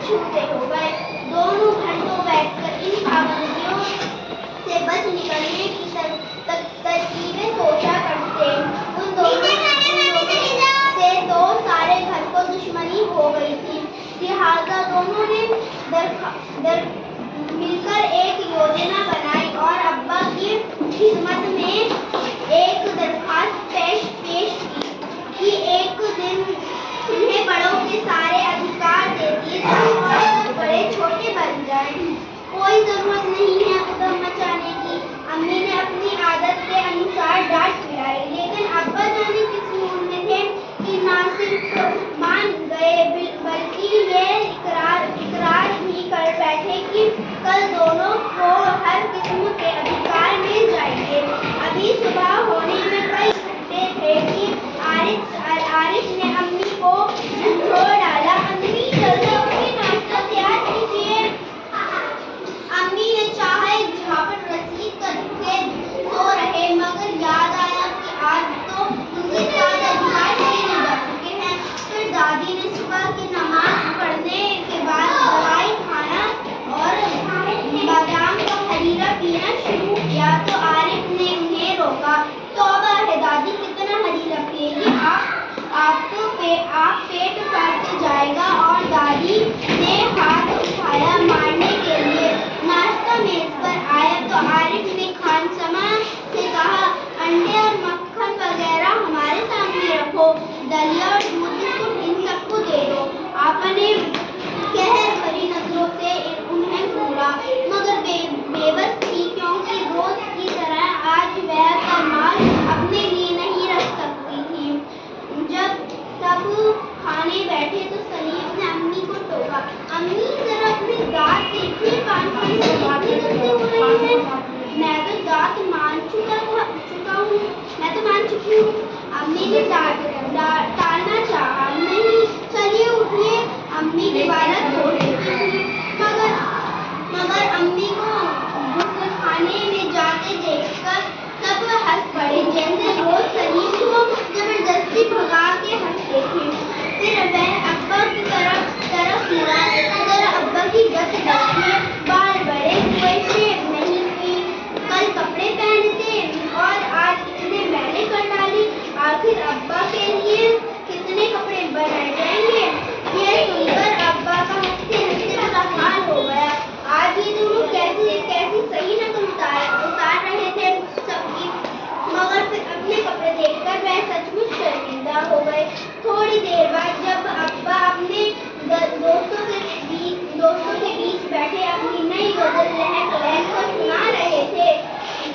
छूते हो गए। दोनों घंटों बैठकर इन पाबंदियों से बच निकलने की तरकीबें सोचा करते। उन दोनों से तो सारे घर को दुश्मनी हो गई थी। लिहाजा दोनों ने मिलकर एक योजना बनाई और अब्बा की खिदमत में एक दरख्वास्त पेश की कि एक दिन उन्हें बड़ों के सारे अधिकार दे दिए जाएं और सब बड़े छोटे बन जाएं। कोई जरूरत नहीं है उधम मचाने की। अम्मी ने अपनी आदत के अनुसार डांट पिलाई, लेकिन अब्बा जाने किस मूड में थे कि ना सिर्फ मान गए बल्कि ये इकरार भी कर बैठे कि कल दोनों को हर किस्म के अधिकार मिल जाएंगे। अभी सुबह होने में कई घंटे थे कि आरिफ ने अम्मी को झंझोड़ डाला, अम्मी जल्दी उठिए, नाश्ता तैयार कीजिए। अम्मी ने चाहे झापट रसीद करके सो रहे, मगर याद आया कि आज तो उनके साथ अधिकार छीने जा चुके हैं। फिर दादी ने सुबह की नमाज पढ़ने के बाद दवाई खाना और बादाम का हरीरा पीना शुरू किया तो आरिफ ने उन्हें रोका। तौबा है दादी, कितना हरीरा पिएंगे आप पेट फट जाएगा। और दादी ने हाथ उठाया मारने के लिए। नाश्ता मेज पर आया तो आरिफ ने खानसमा से कहा, अंडे और मक्खन वगैरह हमारे सामने रखो, दलिया और दूध बिस्कुट इन सबको दे दो। आपने कहर भरी नजरों से उन्हें घूरा, मगर बेबस थी, क्योंकि रोज की तरह आज वह कमाल अपने लिए नहीं रख सकती थी। जब सब खाने बैठे तो सलीम ने अम्मी को टोका, अम्मी जरा अपने दांत देखिए, कान से बातें करते हो रही हैं। मैं तो दांत मान चुका हूँ, मैं तो मान चुकी हूँ। अम्मी ने टालना चाहा, नहीं चलिए उठिए, अम्मी दोबारा तोड़ देती थी। मगर अम्मी को गुस्लखाने में जाते देखकर सब हंस पड़े, जैसे रोज सलीम को जबरदस्ती भगा के हंसते थे। फिर वह अब्बा की तरफ मुड़ा, जरा अब्बा की गत देखिए, बाल बड़े हुए, शेव नहीं हुई, कल कपड़े पहनते और आज इतने मैले कर डाली। आखिर अब्बा के लिए कितने कपड़े बनाए जाएंगे? ये सुनकर अब्बा का हंसते हंसते बुरा हाल हो गया। आज ये दोनों कैसी सही नकल उतार रहे थे सबकी। मगर फिर अपने कपड़े देखकर वह सचमुच शर्मिंदा हो गए। थोड़ी देर बाद जब अब्बा अपने दोस्तों के बीच बैठे अपनी नई गजल लहक को सुना रहे थे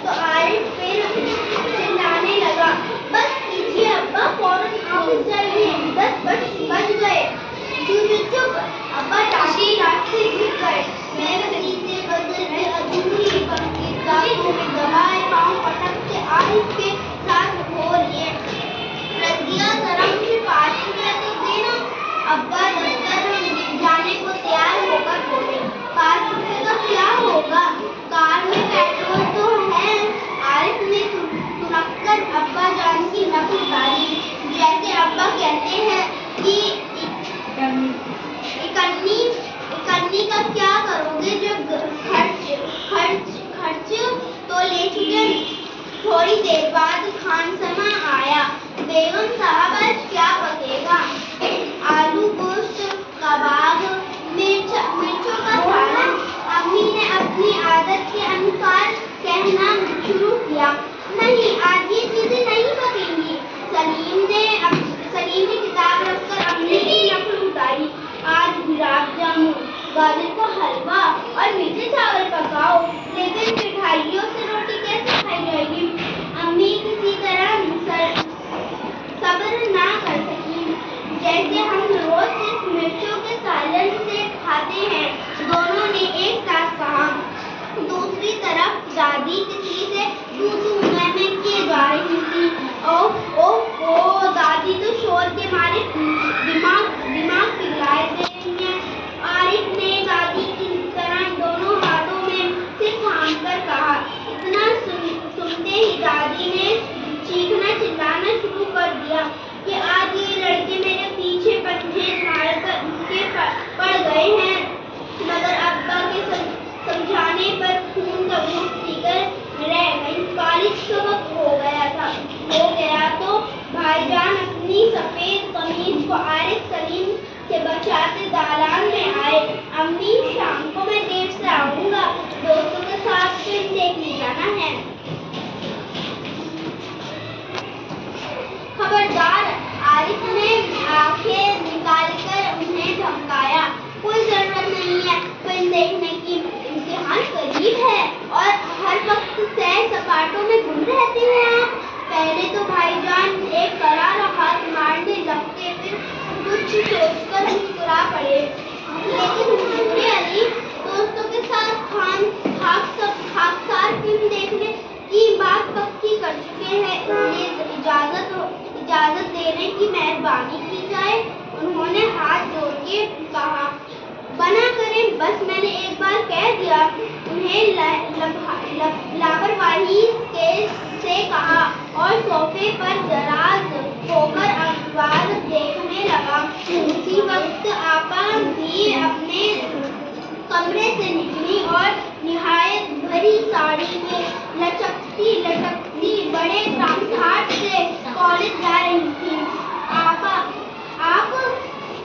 तो आरिफ फिर चिल्लाने लगा, बस कीजिए अब्बा, फौरन ऑफिस जाइए, 10 बज गए। चुप। अब्बा लाठी से गिर गए। मैं गली से गजल की अधूरी किताबों में दबाए पाँव पटकते आरिफ के साथ हो लिए, रजिया जरा मुझे पार्टी में तो देना। अब्बा दफ्तर जाने को तैयार होकर बोले, 5 रुपए का क्या होगा, कार में पेट्रोल तो है। आरिफ ने तुरंत अब्बा जान की नकल उतारी, जैसे अब्बा कहते हैं कि इकन्नी का क्या करोगे जब खर्च तो ले चुके। थोड़ी देर बाद खानसमा आया, बेगम साहब आज क्या पकेगा? आलू गोश्त, कबाब, मिर्चों का सालन। अम्मी ने अपनी आदत के अनुसार कहना शुरू किया, नहीं आज ये चीजें नहीं पकेंगी। सलीम ने किताब रखकर अम्मी की नकल उतारी, आज गुलाब जामुन, गाजर का हलवा और मीठे चावल पकाओ, लेकिन मिठाइयों से रोटी कैसे खाई जाएगी? अम्मी किसी तरह सब्र ना कर सकी, जैसे हम रोज सिर्फ मिर्चों के सालन से खाते हैं, दोनों ने एक साथ कहा। दूसरी तरफ दादी किसी से तू मैं किए जा रही थी। ओह दादी तो शोर के मारे दिमाग पिघलाए दे रही हैं। आरिफ ने दादी की तरह दोनों हाथों में सिर थाम कर कहा। इतना सुनते ही दादी ने चीखना चिल्लाना शुरू कर दिया कि आज ये लड़के मेरे पीछे पंजे झाड़ कर उनके पड़ गए हैं। सफेद कमीज को आरिफ सलीम से बचाते दालान में आए। अम्मी, शाम को मैं देर से आऊंगा, दोस्तों के साथ फिल्म देखने जाना है। खबरदार, आरिफ ने आंखें निकालकर उन्हें धमकाया। कोई जरूरत नहीं है फिल्म देखने की, इम्तिहान करीब है और हर वक्त सैर सपाटों में गुम रहते हैं आप। पहले तो भाईजान एक करारा हाथ मारने लगते, फिर कुछ सोचकर मुस्कुरा पड़े। लेकिन हुजूर अली, दोस्तों के साथ खाकसार फिल्म देखने की बात पक्की कर चुके हैं, इसलिए इजाजत देने की मेहरबानी की जाए। उन्होंने हाथ जोड़ के कहा, बना करें, बस मैंने एक बार कह दिया। उन्हें लापरवाही से कहा और सोफे पर दराज होकर अखबार देखने लगा। उसी वक्त आपा भी अपने कमरे से निकली और निहायत भरी साड़ी में लटकती बड़े तामझाट से कॉलेज जा रही थी।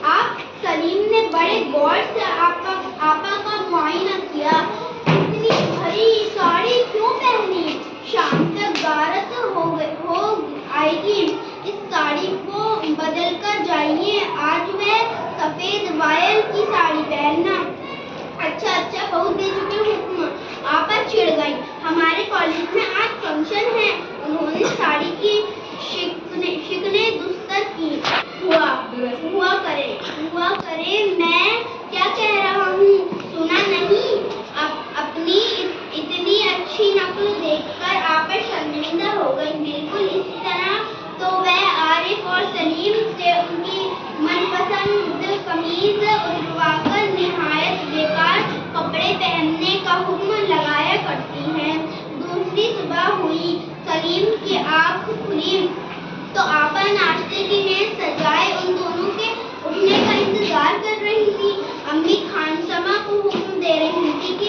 आप सलीम ने बड़े गौर से आपा का मुआयना किया। इतनी भरी साड़ी क्यों पहनी? शाम तक गारत हो आएगी, इस साड़ी को बदल कर जाइए। आज वह सफेद वायल की साड़ी पहनना। अच्छा बहुत दे चुके हुक्म। आपा चिढ़ गई। हमारे कॉलेज में आज फंक्शन है। उन्होंने साड़ी की शिकने दुस्तर की। हुआ करे, मैं क्या कह रहा हूँ, सुना नहीं? अपनी इतनी अच्छी नकल देखकर आप शर्मिंदा हो गई। बिल्कुल इसी तरह तो वह आरिफ और सलीम से उनकी मनपसंद कमीज उतरवाकर निहायत बेकार कपड़े पहनने का हुक्म लगाया करती हैं। दूसरी सुबह हुई, सलीम की आँख खुली तो आपा नाश्ते की मेज सजाए उन दोनों के उठने का इंतजार कर रही थी। अम्मी खानसमा को हुक्म दे रही थी कि